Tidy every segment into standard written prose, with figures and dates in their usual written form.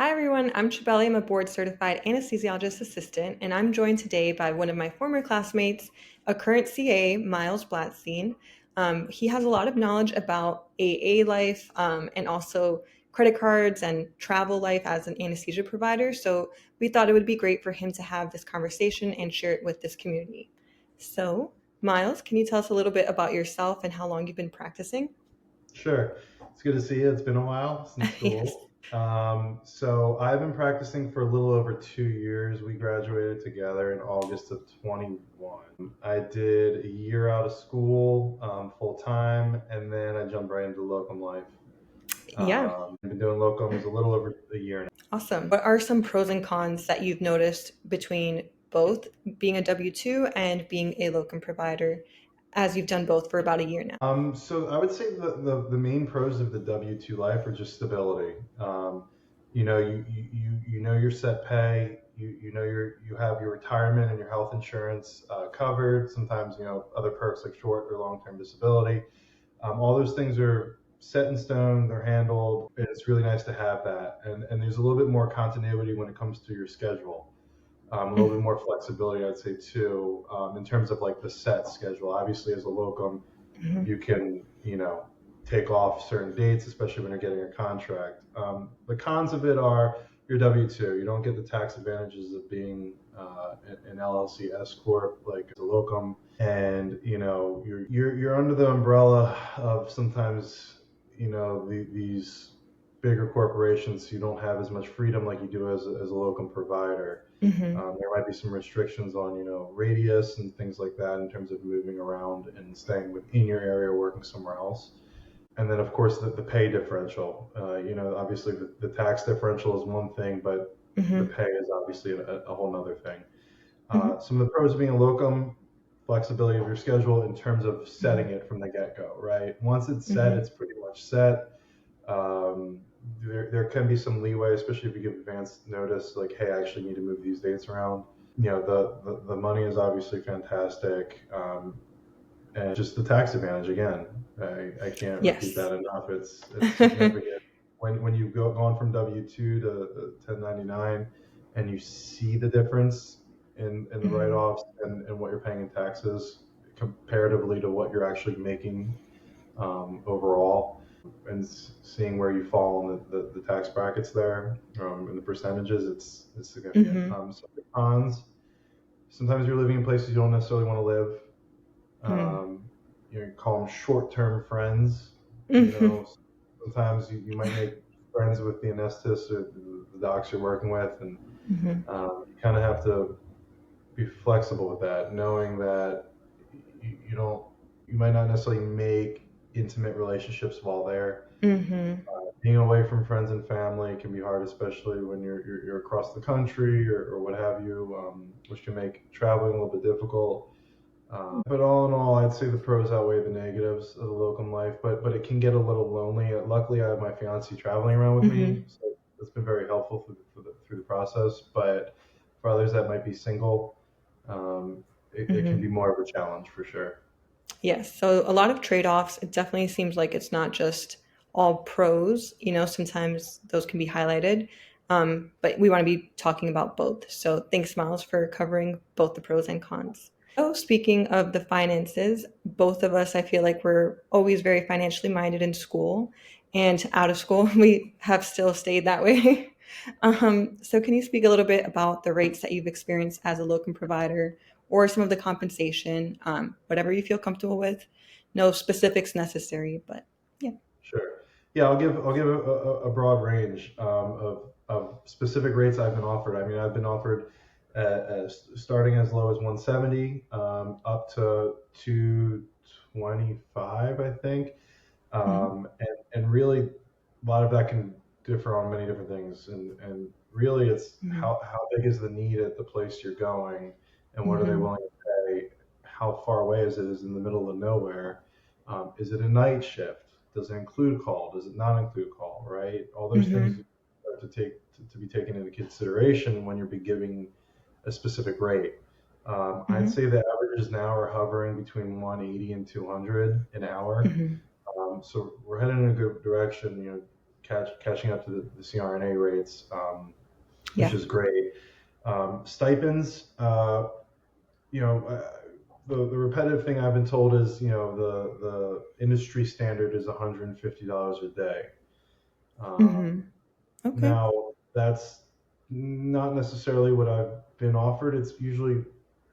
Hi everyone, I'm Chabelle. I'm a board certified anesthesiologist assistant, and I'm joined today by one of my former classmates, a current CAA, Miles Blatstein. He has a lot of knowledge about AA life and also credit cards and travel life as an anesthesia provider. So we thought it would be great for him to have this conversation and share it with this community. So, Miles, can you tell us a little bit about yourself and how long you've been practicing? Sure. It's good to see you. It's been a while since Yes. school. So I've been practicing for a little over 2 years. We graduated together in August of 21. I did a year out of school, full time, and then I jumped right into locum life. Yeah. I've been doing locums a little over a year now. Awesome. What are some pros and cons that you've noticed between both being a W-2 and being a locum provider, as you've done both for about a year now? So I would say the main pros of the W-2 life are just stability. You know your set pay. You know you have your retirement and your health insurance covered. Sometimes other perks like short or long term disability. All those things are set in stone. They're handled. And it's really nice to have that. And there's a little bit more continuity when it comes to your schedule. A little bit Mhm, more flexibility, I'd say too, in terms of like the set schedule. Obviously, as a locum, mhm, you can, take off certain dates, especially when you're getting a contract. The cons of it are your W-2. You don't get the tax advantages of being an LLC S corp like a locum, and you're under the umbrella of sometimes these bigger corporations. So you don't have as much freedom like you do as a locum provider. mhm. There might be some restrictions on, radius and things like that in terms of moving around and staying within your area or working somewhere else. And then, of course, the pay differential. Obviously, the tax differential is one thing, but the Mhm, pay is obviously a whole other thing. mhm, Some of the pros of being a locum, flexibility of your schedule in terms of setting mhm, it from the get go, right? Once it's set, mhm, it's pretty much set. There can be some leeway, especially if you give advance notice, like, hey, I actually need to move these dates around. The money is obviously fantastic, and just the tax advantage again. I can't repeat Yes. that enough. It's significant when you go on from W-2 to 1099, and you see the difference in the write Mhm, offs and what you're paying in taxes comparatively to what you're actually making overall, and seeing where you fall in the tax brackets there, and the percentages, it's significant. mhm, So the cons, sometimes you're living in places you don't necessarily want to live. mhm, You call them short-term friends. You mhm, know, sometimes you might make friends with the anesthetist or the docs you're working with, and mhm, you kind of have to be flexible with that, knowing that you don't, you might not necessarily make intimate relationships while there. mhm. Being away from friends and family can be hard, especially when you're across the country or what have you, which can make traveling a little bit difficult. But all in all, I'd say the pros outweigh the negatives of the locum life, but it can get a little lonely. Luckily, I have my fiance traveling around with me, Mhm, so it's been very helpful through the process. But for others that might be single, it can be mhm. more of a challenge for sure. Yes, so a lot of trade-offs. It definitely seems like it's not just all pros, sometimes those can be highlighted. But we want to be talking about both. So thanks, Miles, for covering both the pros and cons. So speaking of the finances, both of us, I feel like we're always very financially minded in school and out of school. We have still stayed that way. So can you speak a little bit about the rates that you've experienced as a locum provider or some of the compensation, whatever you feel comfortable with. No specifics necessary, but yeah. Sure. Yeah, I'll give a broad range of specific rates I've been offered. I mean, I've been offered starting as low as 170, up to 225, I think. Mhm, And really, a lot of that can differ on many different things. And really, it's mhm, how big is the need at the place you're going, and what are they mhm, willing to pay? How far away is it? Is it in the middle of nowhere? Is it a night shift? Does it include call? Does it not include call? Right? All those things mhm, have to be taken into consideration when you're be giving a specific rate. I'd mhm, say the averages now are hovering between 180 and 200 an hour. mhm, So we're heading in a good direction. catching up to the CRNA rates, which Yeah. is great. Stipends, the repetitive thing I've been told is, the industry standard is $150 a day. Um, Okay. Now, that's not necessarily what I've been offered. It's usually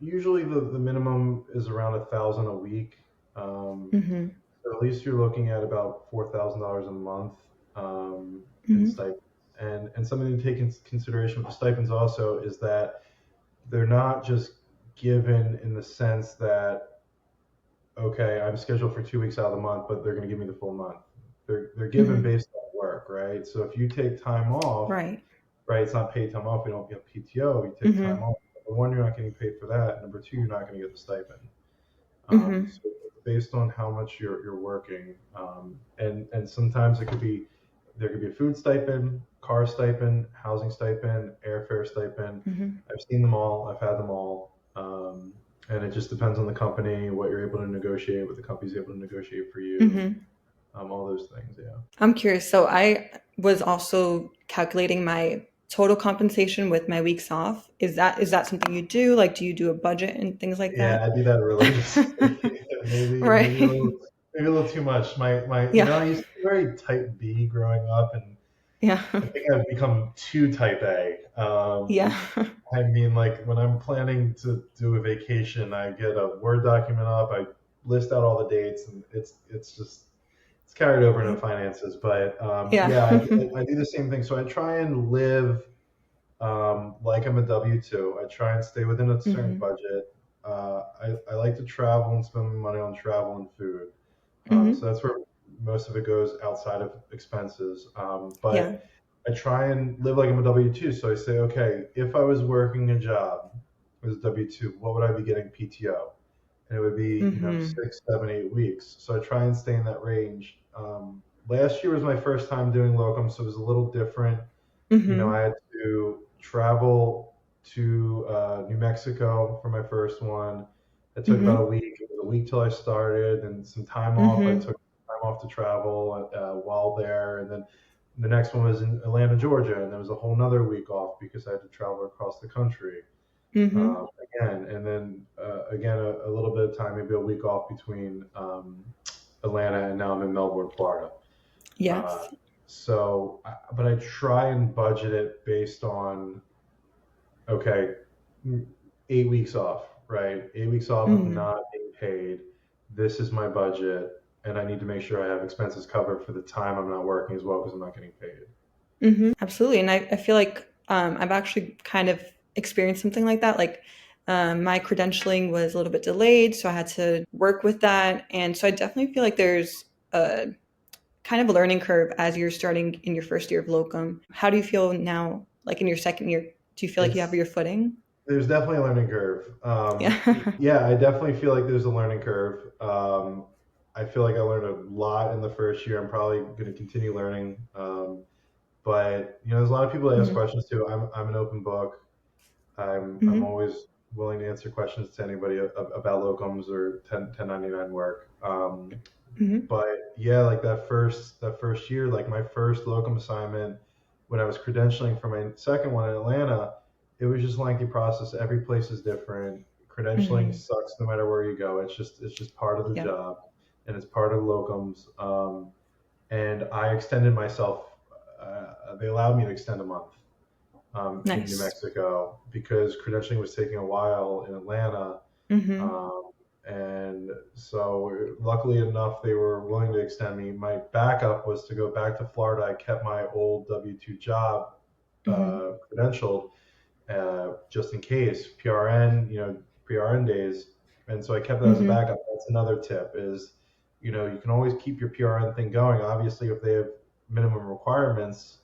the minimum is around 1,000 a week. Um, Mm-hmm. so at least you're looking at about $4,000 a month in Mm-hmm. stipends. And something to take into consideration with the stipends also is that they're not just given in the sense that, okay, I'm scheduled for 2 weeks out of the month, but they're going to give me the full month. They're given Mm-hmm. based on work, right? So if you take time off, Right. right, it's not paid time off. We don't get PTO. You take time Mm-hmm. off. Number one, you're not getting paid for that. Number two, you're not going to get the stipend. Mm-hmm. So it's based on how much you're working, and sometimes there could be a food stipend, car stipend, housing stipend, airfare stipend. Mm-hmm. I've seen them all. I've had them all. And it just depends on the company, what you're able to negotiate, what the company's able to negotiate for you, Mm-hmm. all those things. Yeah. I'm curious. So I was also calculating my total compensation with my weeks off. Is that something you do? Like, do you do a budget and things like Yeah, that? I do that religiously. Maybe Right. a little too much. Yeah. I used to be very type B growing up, and Yeah. I think I've become too type A. Yeah. I mean, like when I'm planning to do a vacation, I get a Word document up, I list out all the dates, and it's carried over into finances. But Yeah. yeah, I do the same thing. So I try and live like I'm a W two. I try and stay within a certain Mm-hmm. budget. I like to travel and spend money on travel and food. So Mm-hmm. that's where most of it goes outside of expenses. Yeah. But I try and live like I'm a W two. So I say, okay, if I was working a job as a W two, what would I be getting PTO? And it would be, Mm-hmm. 6, 7, 8 weeks. So I try and stay in that range. Last year was my first time doing locum, so it was a little different. Mm-hmm. I had to travel to New Mexico for my first one. It took about a Mm-hmm. week. It was a week till I started, and some time off. I Mm-hmm. took time off to travel while there, and then the next one was in Atlanta, Georgia, and there was a whole nother week off because I had to travel across the country Mm-hmm. again, and then again a little bit of time, maybe a week off between Atlanta, and now I'm in Melbourne, Florida. Uh, Yes. but I try and budget it based on, okay, 8 weeks off, right? 8 weeks off of Mm-hmm. not being paid. This is my budget, and I need to make sure I have expenses covered for the time I'm not working as well because I'm not getting paid. Mm-hmm. Absolutely. And I feel like I've actually kind of experienced something like that. Like my credentialing was a little bit delayed, so I had to work with that. And so I definitely feel like there's a kind of a learning curve as you're starting in your first year of locum. How do you feel now, like in your second year? Do you feel like you have It's your footing? There's definitely a learning curve. Yeah. Yeah, I definitely feel like there's a learning curve. I feel like I learned a lot in the first year. I'm probably going to continue learning. But there's a lot of people that ask Hmm. questions too. I'm an open book. I'm Hmm. always willing to answer questions to anybody about locums or 1099 work. Hmm. But yeah, like that first year, like my first locum assignment when I was credentialing for my second one in Atlanta, it was just a lengthy process. Every place is different. Credentialing Hmm. sucks no matter where you go. It's just part of the Yeah. job, and it's part of locums. And I extended myself. They allowed me to extend a month in New Nice. Mexico because credentialing was taking a while in Atlanta. Hmm. Um, and so, luckily enough, they were willing to extend me. My backup was to go back to Florida. I kept my old W 2 job Hmm. credentialed just in case PRN days. And so I kept that as a Hmm. backup. That's another tip is, you can always keep your PRN thing going. Obviously, if they have minimum requirements,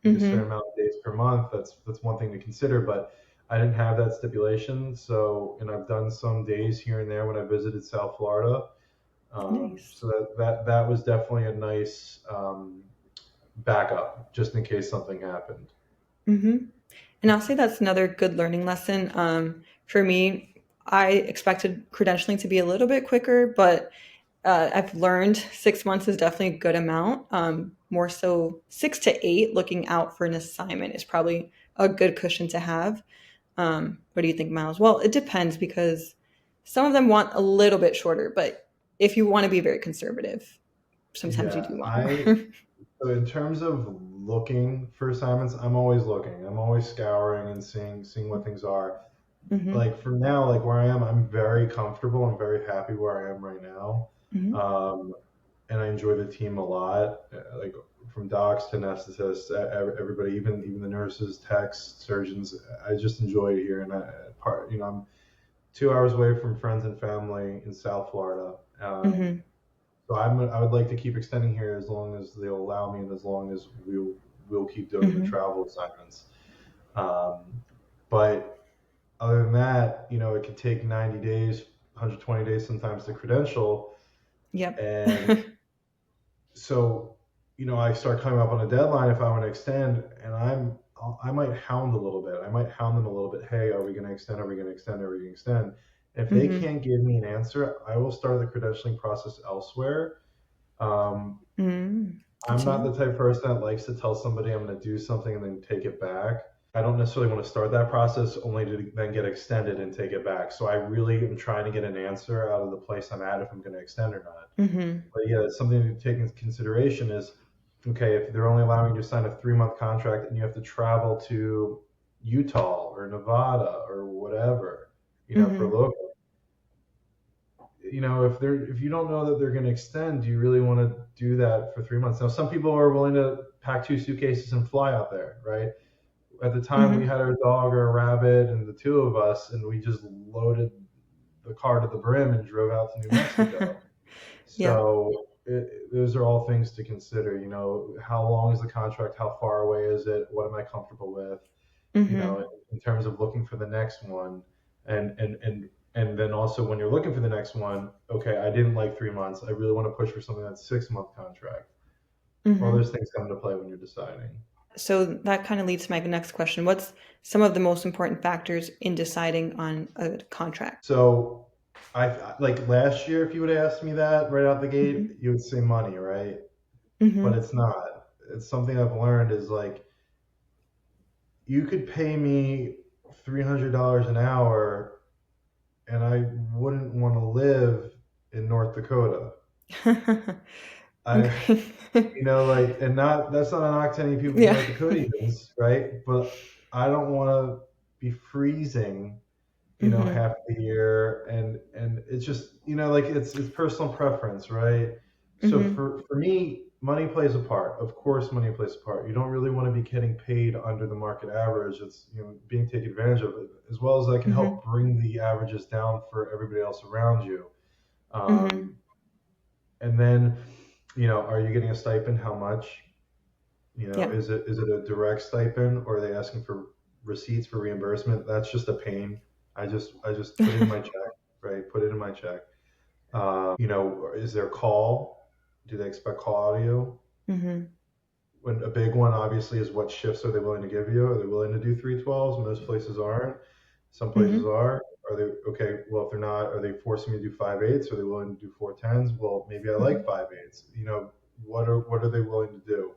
like a certain Hmm. amount of days per month, that's one thing to consider. But I didn't have that stipulation. So, and I've done some days here and there when I visited South Florida. Nice. So that was definitely a nice backup just in case something happened. Hmm. And I'll say that's another good learning lesson. For me, I expected credentialing to be a little bit quicker, but I've learned 6 months is definitely a good amount. More so 6 to 8, looking out for an assignment is probably a good cushion to have. What do you think, Miles? Well, it depends because some of them want a little bit shorter, but if you want to be very conservative, sometimes you Yeah, do want more. I so in terms of looking for assignments, I'm always looking. I'm always scouring and seeing what things are. Hmm. Like for now, like where I am, I'm very comfortable. I'm very happy where I am right now. Hmm. Um, and I enjoy the team a lot. Like from docs to anesthetists, everybody, even the nurses, techs, surgeons. I just enjoy it here. And I'm 2 hours away from friends and family in South Florida. Hmm. So I would like to keep extending here as long as they'll allow me, and as long as we'll keep doing the Hmm. travel assignments. Um, but other than that, it could take 90 days, 120 days sometimes to credential, Yep. and so I start coming up on a deadline if I want to extend, and I might hound a little bit. I might hound them a little bit. Hey, are we going to extend? Are we going to extend? Are we going to extend? If they Hmm. can't give me an answer, I will start the credentialing process elsewhere. Um, Good I'm to not the know. type of person that likes to tell somebody I'm going to do something and then take it back. I don't necessarily want to start that process only to then get extended and take it back. So I really am trying to get an answer out of the place I'm at if I'm going to extend or not. Hmm. But yeah, it's something to take into consideration is okay, if they're only allowing you to sign a 3 month contract and you have to travel to Utah or Nevada or whatever, for Hmm. local, if you don't know that they're going to extend, do you really want to do that for 3 months? Now, some people are willing to pack 2 suitcases and fly out there, right? At the time, we Hmm. had our dog or a rabbit and the two of us, and we just loaded the car to the brim and drove out to New Mexico. Yep. So those are all things to consider. How long is the contract? How far away is it? What am I comfortable with? Hmm. In terms of looking for the next one, and then also when you're looking for the next one, okay, I didn't like 3 months. I really want to push for something that's 6 month contract. All Hmm. those things come into play when you're deciding. So that kind of leads to my next question. What's some of the most important factors in deciding on a contract? So I like last year, if you would ask me that right out the gate, Hmm. you would say money, right? But Hmm. it's not. It's something I've learned is like you could pay me $300 an hour and I wouldn't want to live in North Dakota. I, Okay. like, and not that's not a knock to any people, Yeah. North Dakotans, right? But I don't want to be freezing, Hmm. half the year, and it's just, like it's personal preference, right? So Hmm. for me, money plays a part. Of course, money plays a part. You don't really want to be getting paid under the market average. It's being taken advantage of, as well as that can Hmm. help bring the averages down for everybody else around you. Hmm. Um, and then, are you getting a stipend? How much? Yeah. Is it a direct stipend, or are they asking for receipts for reimbursement? That's just a pain. I just put it in my check, right? Put it in my check. Is there call? Do they expect call out of you? Hmm. When a big one obviously is what shifts are they willing to give you? Are they willing to do 312s? Most places aren't. Some places Hmm. are. Are they okay? Well, if they're not, are they forcing me to do 5/8? Are they willing to do 410s? Well, maybe I like Hmm. 5/8. What are they willing to do?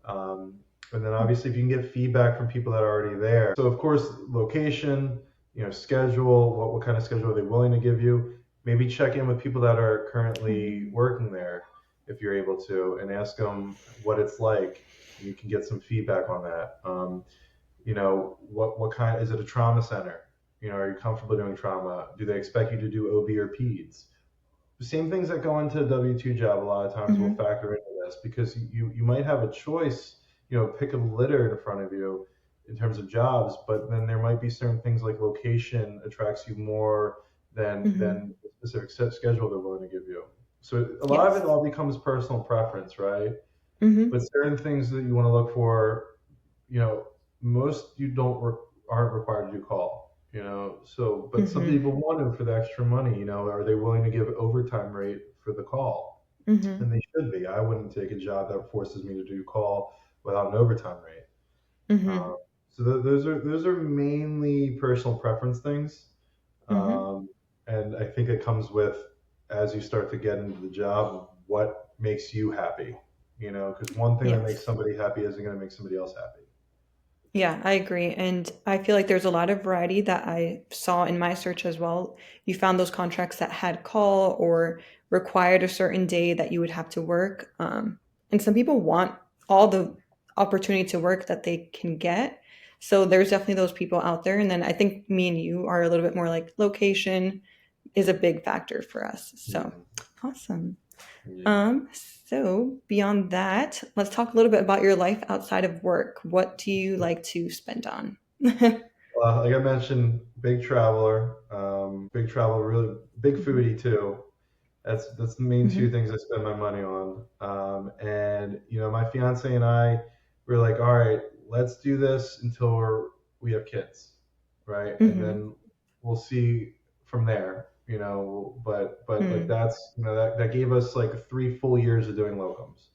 Um, and then obviously if you can get feedback from people that are already there. So of course, location, schedule, what kind of schedule are they willing to give you? Maybe check in with people that are currently working there if you're able to, and ask them what it's like. You can get some feedback on that. What kind, is it a trauma center? Are you comfortable doing trauma? Do they expect you to do OB or peds? The same things that go into a W-2 job a lot of times will Hmm. factor into this, because you might have a choice, pick a litter in front of you in terms of jobs, but then there might be certain things like location attracts you more than Hmm. the specific set schedule they're willing to give you. So a lot of it Yes. all becomes personal preference, right? But Hmm. certain things that you want to look for, you know, most you don't aren't required to do call, So, but some Hmm. people want to for the extra money. Are they willing to give overtime rate for the call? And Hmm. they should be. I wouldn't take a job that forces me to do call without an overtime rate. Hmm. Um, so those are mainly personal preference things, Hmm. um, and I think it comes with as you start to get into the job, what makes you happy, because one thing that makes Yes. somebody happy isn't going to make somebody else happy. Yeah, I agree. And I feel like there's a lot of variety that I saw in my search as well. You found those contracts that had call or required a certain day that you would have to work. And some people want all the opportunity to work that they can get. So there's definitely those people out there. And then I think me and you are a little bit more like location is a big factor for us. So Mhm. awesome. Yeah. So beyond that, let's talk a little bit about your life outside of work. What do you like to spend on? Like I mentioned, big traveler, big travel, really big Mhm. foodie too. That's the main two Mhm. things I spend my money on. And my fiance and I were like, all right, let's do this until we have kids, right? And Mhm. then we'll see from there. But like Mhm. that's that gave us like 3 full years of doing locums.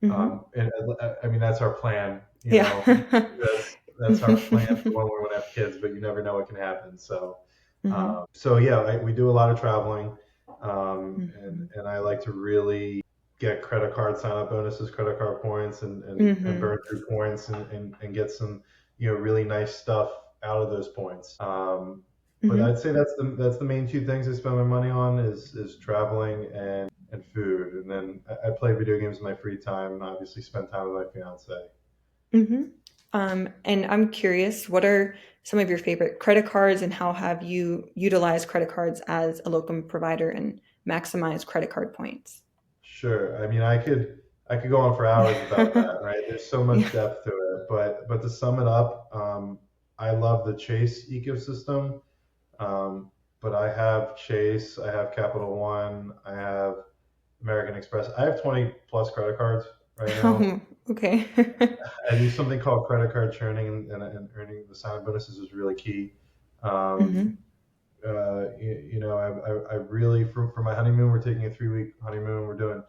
Mhm. And I mean that's our plan. Yeah. That's our plan for when we want to have kids, but you never know what can happen. So Mhm. so yeah, we do a lot of traveling, and Mhm. and I like to really get credit card sign up bonuses, credit card points, and Mhm. burn through points and get some really nice stuff out of those points. But Mhm. I'd say that's the main two things I spend my money on is traveling and food, and then I play video games in my free time, and obviously spend time with my fiance. Mhm. And I'm curious, what are some of your favorite credit cards and how have you utilized credit cards as a locum provider and maximize credit card points? Sure. I mean, I could go on for hours about Yeah. that, right? There's so much Yeah. depth to it, but to sum it up, I love the Chase ecosystem. Um, but I have Chase, I have Capital One, I have American Express. I have 20 plus credit cards right now. Okay. I do something called credit card churning, and earning the sign-up bonuses is really key. Um, Mhm. I really for my honeymoon, we're taking a 3 week honeymoon. We're doing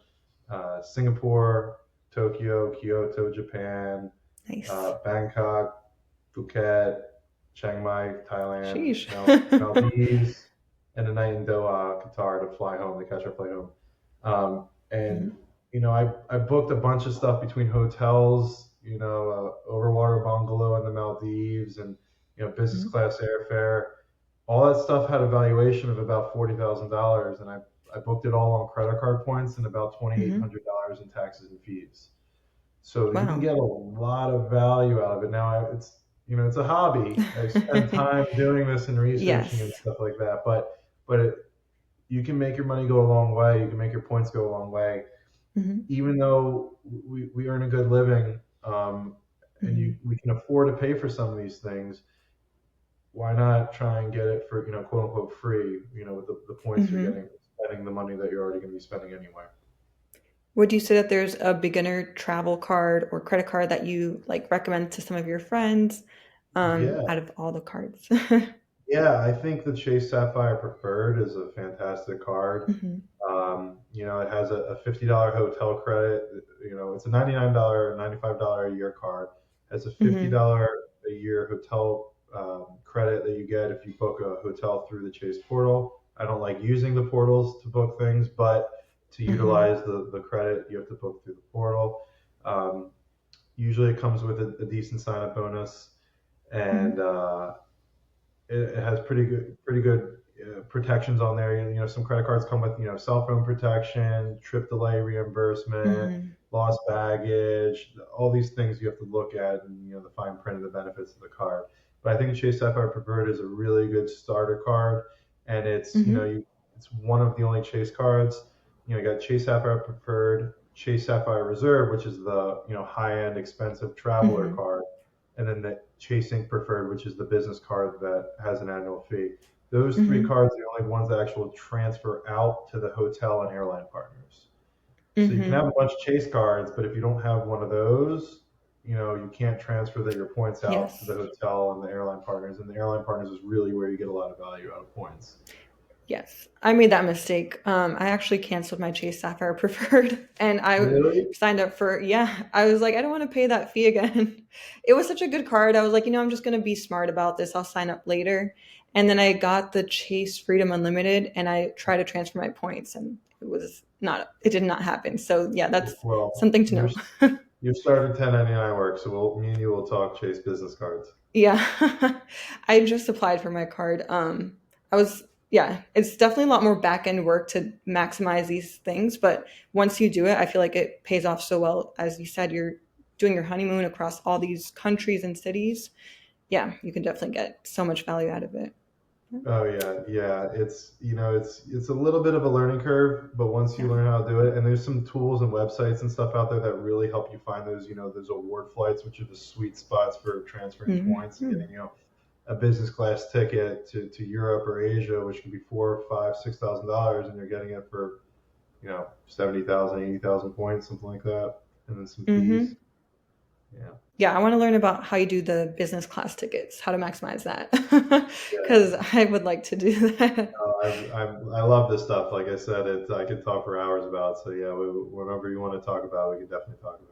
Singapore, Tokyo, Kyoto, Japan, Nice. Bangkok, Phuket, Chiang Mai, Thailand, Sheesh. Maldives, and a night in Doha, Qatar to fly home, to catch our flight home. And Mhm. I booked a bunch of stuff between hotels, overwater bungalow in the Maldives, and business Mhm. class airfare. All that stuff had a valuation of about $40,000, and I booked it all on credit card points and about Mhm. $2,800 in taxes and fees. So you can Wow. get a lot of value out of it. Now it's a hobby. I spend time doing this and researching and Yes. stuff like that. But you can make your money go a long way. You can make your points go a long way, Mhm. even though we earn a good living, and Mhm. we can afford to pay for some of these things. Why not try and get it for quote unquote free? With the points you're Mhm. getting, spending the money that you're already going to be spending anyway. Would you say that there's a beginner travel card or credit card that you like recommend to some of your friends Yeah. out of all the cards? Yeah, I think the Chase Sapphire Preferred is a fantastic card. Mhm. It has a $50 hotel credit. It's a $99, $95 a year card. It has a Mhm. $50 a year hotel credit that you get if you book a hotel through the Chase portal. I don't like using the portals to book things, but to Mhm. utilize the credit, you have to book through the portal. Um, Usually it comes with a decent sign up bonus, and Mhm. it has pretty good protections on there. Some credit cards come with cell phone protection, trip delay reimbursement, Mhm. lost baggage, all these things you have to look at, and the fine print of the benefits of the card. But I think Chase Sapphire Preferred is a really good starter card, and Mhm. it's one of the only Chase cards. You got Chase Sapphire Preferred, Chase Sapphire Reserve, which is the high end expensive traveler Mhm. card, and then the Chasing Preferred, which is the business card that has an annual fee. Those three Mhm. cards are the only ones that actually transfer out to the hotel and airline partners. So you can have Mhm. a bunch of Chase cards, but if you don't have one of those, you can't transfer your points out to the Yes. hotel and the airline partners. And the airline partners is really where you get a lot of value out of points. Yes. I made that mistake. I actually canceled my Chase Sapphire Preferred and I Really? signed up for, yeah, I was like, I don't want to pay that fee again. It was such a good card. I was like, I'm just going to be smart about this. I'll sign up later. And then I got the Chase Freedom Unlimited, and I tried to transfer my points, and it did not happen. So yeah, that's Well, something to know. you're starting 1099 work, so me and you will talk Chase business cards. Yeah. I just applied for my card. Yeah, it's definitely a lot more back end work to maximize these things, but once you do it, I feel like it pays off so well. As you said, you're doing your honeymoon across all these countries and cities. Yeah, you can definitely get so much value out of it. Oh yeah, yeah. It's a little bit of a learning curve, but once you Yeah. learn how to do it, and there's some tools and websites and stuff out there that really help you find those award flights, which are the sweet spots for transferring points and Hmm. getting a business class ticket to Europe or Asia, which can be $4, $5, $6,000, and you're getting it for 70,000, 80,000 points, something like that, and then some fees. Hmm. Yeah, Yeah, I want to learn about how you do the business class tickets, how to maximize that, yeah. because I would like to do that. I love this stuff. Like I said, I could talk for hours about. So yeah, whenever you want to talk about it, we can definitely talk about it.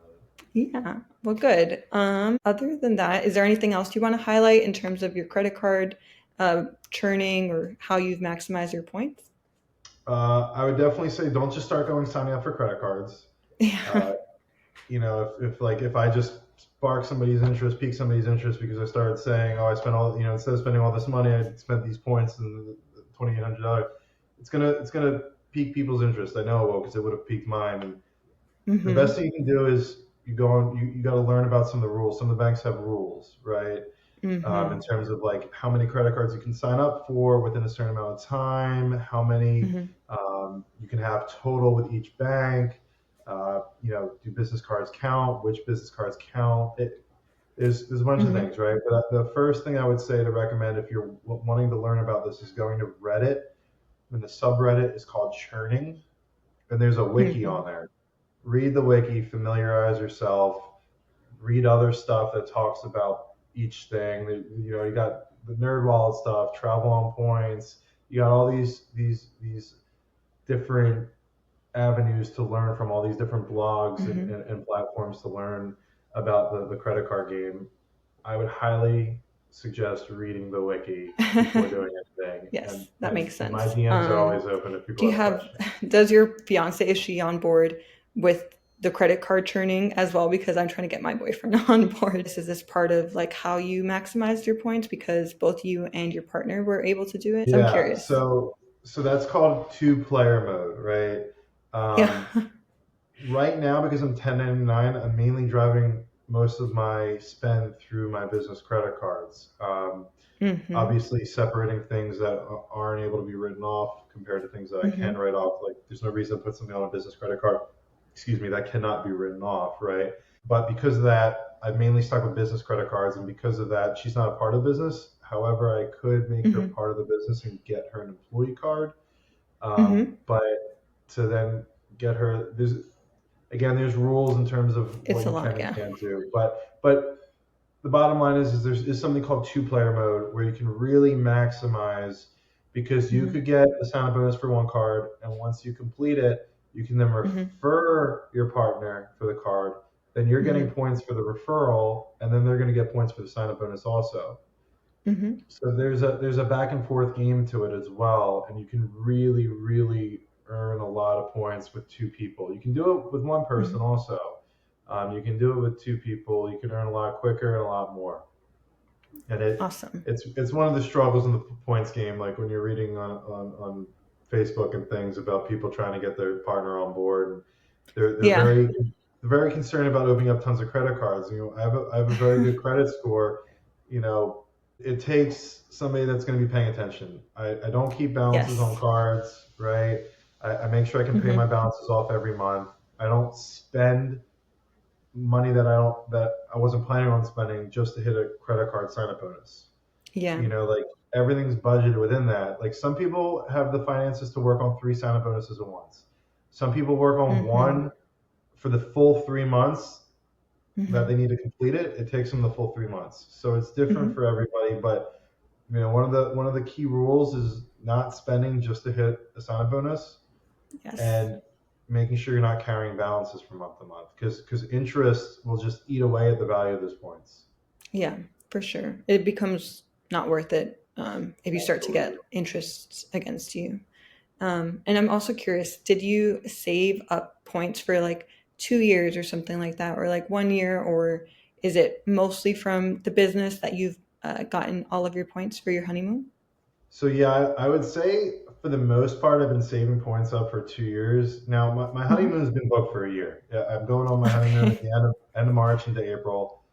Yeah, well, good. Other than that, is there anything else you want to highlight in terms of your credit card churning or how you've maximized your points? I would definitely say don't just start going signing up for credit cards. Yeah. Uh, if I just spark somebody's interest, pique somebody's interest because I started saying, oh, I spent all, instead of spending all this money, I spent these points and $2,800. It's gonna pique people's interest. I know it will because it would have piqued mine. And the best Mm-hmm. thing you can do is you go on. You got to learn about some of the rules. Some of the banks have rules, right? In Mm-hmm. terms of like how many credit cards you can sign up for within a certain amount of time, how many Mm-hmm. you can have total with each bank. Do business cards count? Which business cards count? There's a bunch of Mm-hmm. things, right? But the first thing I would say to recommend if you're wanting to learn about this is going to Reddit, and the subreddit is called Churning, and there's a wiki Mm-hmm. on there. Read the wiki, familiarize yourself, read other stuff that talks about each thing. You got the nerd wallet stuff, travel on points. You got all these different avenues to learn from all these different blogs Mm-hmm. and platforms to learn about the credit card game. I would highly suggest reading the wiki before doing anything. And Yes, that and, makes and my sense. DMs are always open if Do people you have have, questions. does your fiance, is she on board with the credit card churning as well? Because I'm trying to get my boyfriend on board. Is this part of like how you maximized your points because both you and your partner were able to do it? So I'm Yeah, curious. so that's called two-player mode, right? Yeah. Um, right now, because I'm 1099, I'm mainly driving most of my spend through my business credit cards. Mm-hmm. Obviously, separating things that aren't able to be written off compared to things that I can Mm-hmm. write off. Like, there's no reason to put something on a business credit card, excuse me, that cannot be written off, right? But because of that, I've mainly stuck with business credit cards, and because of that, she's not a part of the business. However, I could make her Mm-hmm. part of the business and get her an employee card. Mm-hmm. But to then get her, there's rules in terms of It's what a you lot, can and yeah. can't do. But the bottom line is there's something called two-player mode where you can really maximize because you Mm-hmm. could get a sign-up bonus for one card, and once you complete it, you can then Mm-hmm. refer your partner for the card. Then you're getting Mm-hmm. points for the referral, and then they're going to get points for the sign-up bonus also. Mm-hmm. So there's a back and forth game to it as well, and you can really really earn a lot of points with two people. You can do it with one Mm-hmm. person also. You can do it with two people. You can earn a lot quicker and a lot more. And Awesome. it's one of the struggles in the points game. Like when you're reading on Facebook and things about people trying to get their partner on board, and they're Yeah. very concerned about opening up tons of credit cards. I have a very good credit score. You know, it takes somebody that's going to be paying attention. I don't keep balances on Yes. cards, right? I make sure I can pay my Mm-hmm. balances off every month. I don't spend money that I wasn't planning on spending just to hit a credit card sign up bonus. Yeah. Like everything's budgeted within that. Like some people have the finances to work on three sign up bonuses at once. Some people work on Mm-hmm. one for the full 3 months that Mm-hmm. they need to complete it. It takes them the full 3 months. So it's different Mm-hmm. for everybody. But one of the key rules is not spending just to hit a sign up bonus Yes. and making sure you're not carrying balances from month to month because interest will just eat away at the value of those points. Yeah, for sure. It becomes not worth it if you start to Absolutely. get interests against you. And I'm also curious, did you save up points for like 2 years or something like that, or like 1 year, or is it mostly from the business that you've gotten all of your points for your honeymoon? So yeah, I would say for the most part, I've been saving points up for 2 years. Now my Hmm. honeymoon's been booked for a year. Yeah, I'm going on my honeymoon at Okay, the end of March into April.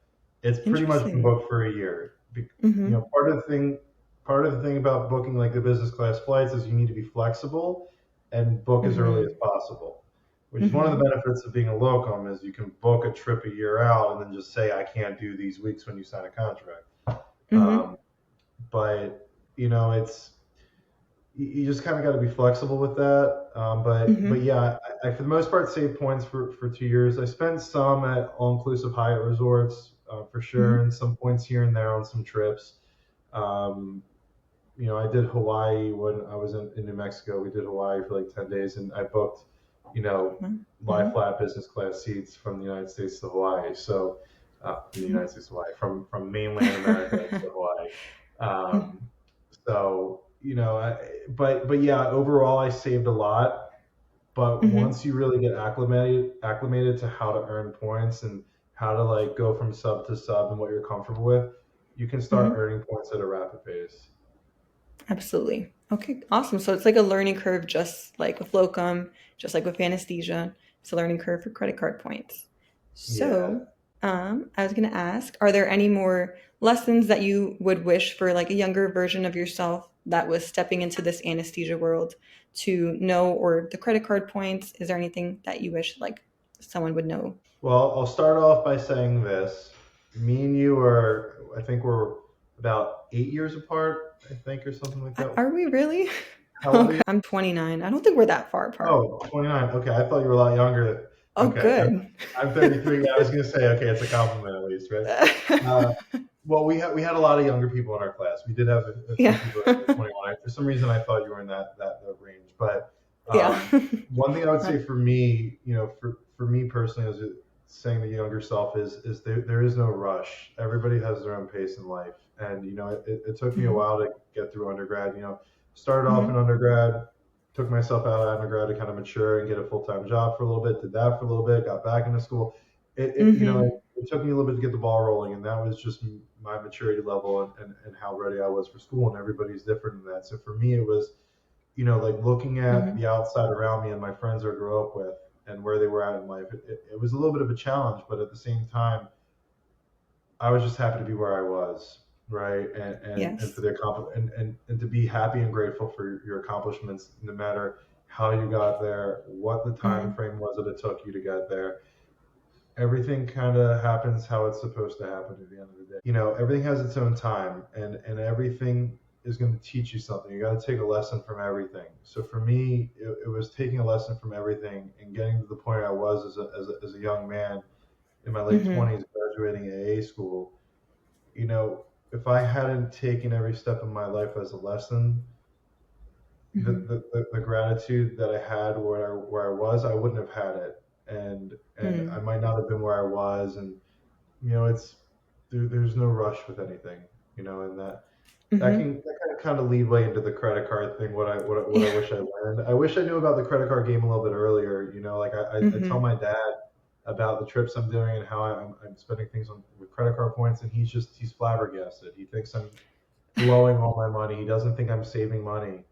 It's pretty much been interesting. booked for a year. You Hmm. know, part of the thing about booking like the business class flights is you need to be flexible and book as early as Hmm. possible. Which is one of the Hmm. benefits of being a locum is you can book a trip a year out and then just say I can't do these weeks when you sign a contract. Hmm. Um, but it's you just kind of got to be flexible with that. But Hmm. yeah, I for the most part saved points for 2 years. I spent some at all inclusive Hyatt resorts for sure, Hmm. and some points here and there on some trips. Um, I did Hawaii when I was in New Mexico. We did Hawaii for like 10 days, and I booked lie Hmm. flat business class seats from the United States to Hawaii. So from the United States to Hawaii, from mainland America to Hawaii. Um, so but yeah, overall I saved a lot. But Hmm. once you really get acclimated to how to earn points and how to like go from sub to sub and what you're comfortable with, you can start Hmm. earning points at a rapid pace. Absolutely. Okay, awesome. So it's like a learning curve, just like with locum, just like with anesthesia. It's a learning curve for credit card points. Yeah. So, I was going to ask, are there any more lessons that you would wish for like a younger version of yourself that was stepping into this anesthesia world to know, or the credit card points? Is there anything that you wish like someone would know? Well, I'll start off by saying this. Me and you I think we're about 8 years apart, I think, or something like that. Are we really? How old are Okay, you? I'm 29. I don't think we're that far apart. Oh, 29. Okay, I thought you were a lot younger. Oh, Okay, good. I'm 33. I was gonna say, okay, it's a compliment at least, right? Uh, well, we had a lot of younger people in our class. We did have a few Yeah. people that were 21. For some reason, I thought you were in that range. But Yeah. one thing I would say Uh, for me, for me personally, as saying the younger self is there is no rush. Everybody has their own pace in life, and it took me a mhm, while to get through undergrad. Started off in mhm, undergrad, took myself out of undergrad to kind of mature and get a full time job for a little bit. Did that for a little bit, got back into school. mhm, It took me a little bit to get the ball rolling, and that was just my maturity level and how ready I was for school. And everybody's different in that. So for me, it was like looking at mhm, the outside around me and my friends I grew up with and where they were at in life. It was a little bit of a challenge, but at the same time, I was just happy to be where I was, right? And for yes. the and to be happy and grateful for your accomplishments, no matter how you got there, what the time Mhm, frame was that it took you to get there. Everything kind of happens how it's supposed to happen at the end of the day. Everything has its own time, and everything is going to teach you something. You got to take a lesson from everything. So for me, it was taking a lesson from everything and getting to the point I was as a young man in my late mhm, 20s, graduating AA school. you know, if I hadn't taken every step in my life as a lesson, mhm, the gratitude that I had where I was, I wouldn't have had it, and I mm, might not have been where I was, and it's there's no rush with anything, and mhm. that can kind of lead way into the credit card thing. What I Yeah. wish I learned. I wish I knew about the credit card game a little bit earlier. Like I tell Mhm. my dad about the trips I'm doing and how I'm spending things on with credit card points, and he's flabbergasted. He thinks I'm blowing all my money. He doesn't think I'm saving money,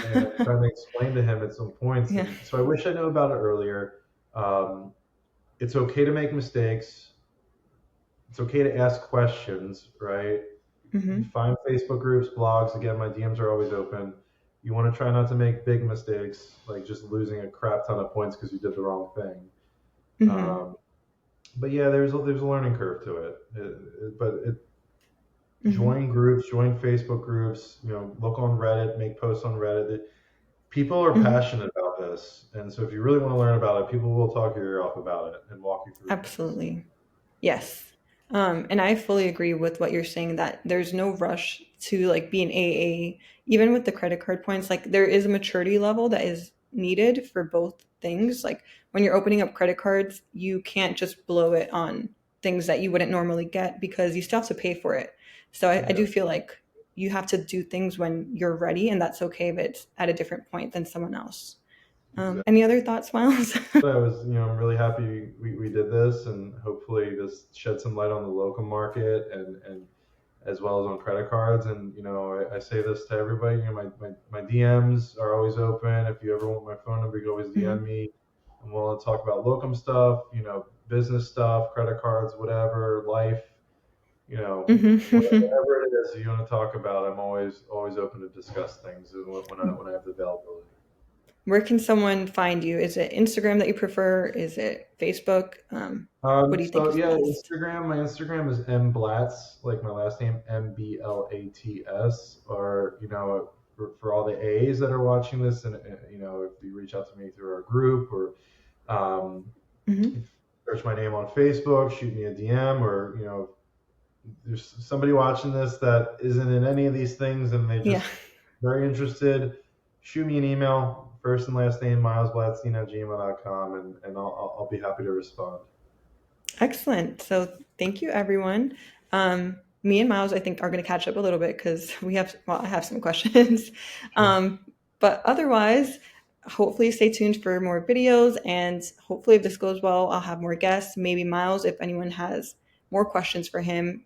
and I'm trying to explain to him at some points. Yeah. And so I wish I knew about it earlier. Um, it's okay to make mistakes. It's okay to ask questions, right? You Mhm, find Facebook groups, blogs. Again, my DMs are always open. You want to try not to make big mistakes, like just losing a crap ton of points because you did the wrong thing. mhm, Um, but yeah, there's a learning curve to it. mhm, Join groups, join Facebook groups. Look on Reddit, make posts on Reddit. People are mhm. passionate about this, and so if you really want to learn about it, people will talk your ear off about it and walk you through things. Absolutely. Yes. And I fully agree with what you're saying that there's no rush to like be an AA, even with the credit card points. Like there is a maturity level that is needed for both things. Like when you're opening up credit cards, you can't just blow it on things that you wouldn't normally get because you still have to pay for it. So I do Yeah. feel like you have to do things when you're ready, and that's okay if it's at a different point than someone else. Exactly. Any other thoughts, Miles? But I'm really happy we did this, and hopefully this shed some light on the locum market and as well as on credit cards. And I say this to everybody. My DMs are always open. If you ever want my phone number, you can always DM Mhm. me. I'm willing to talk about locum stuff, business stuff, credit cards, whatever, life, Mhm. whatever it is you want to talk about. I'm always open to discuss things when I have the availability. Where can someone find you? Is it Instagram that you prefer? Is it Facebook? What do you think So is yeah, best? Instagram. My Instagram is mblatz, like my last name, Mblats. Or for all the A's that are watching this, and if you reach out to me through our group, or um, Hmm. search my name on Facebook, shoot me a DM, or if there's somebody watching this that isn't in any of these things and they Yeah. just very interested, shoot me an email, first and last name, milesblatstein@gmail.com, and I'll be happy to respond. Excellent. So thank you, everyone. Me and Miles, I think, are going to catch up a little bit because I have some questions. Sure. um, but otherwise, hopefully stay tuned for more videos. And hopefully, if this goes well, I'll have more guests. Maybe Miles, if anyone has more questions for him.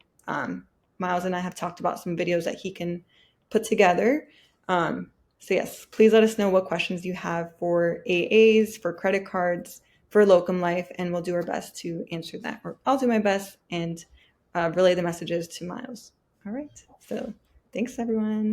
Miles and I have talked about some videos that he can put together. So, yes, please let us know what questions you have for AAs, for credit cards, for locum life, and we'll do our best to answer that. Or I'll do my best and relay the messages to Miles. All right. So thanks, everyone.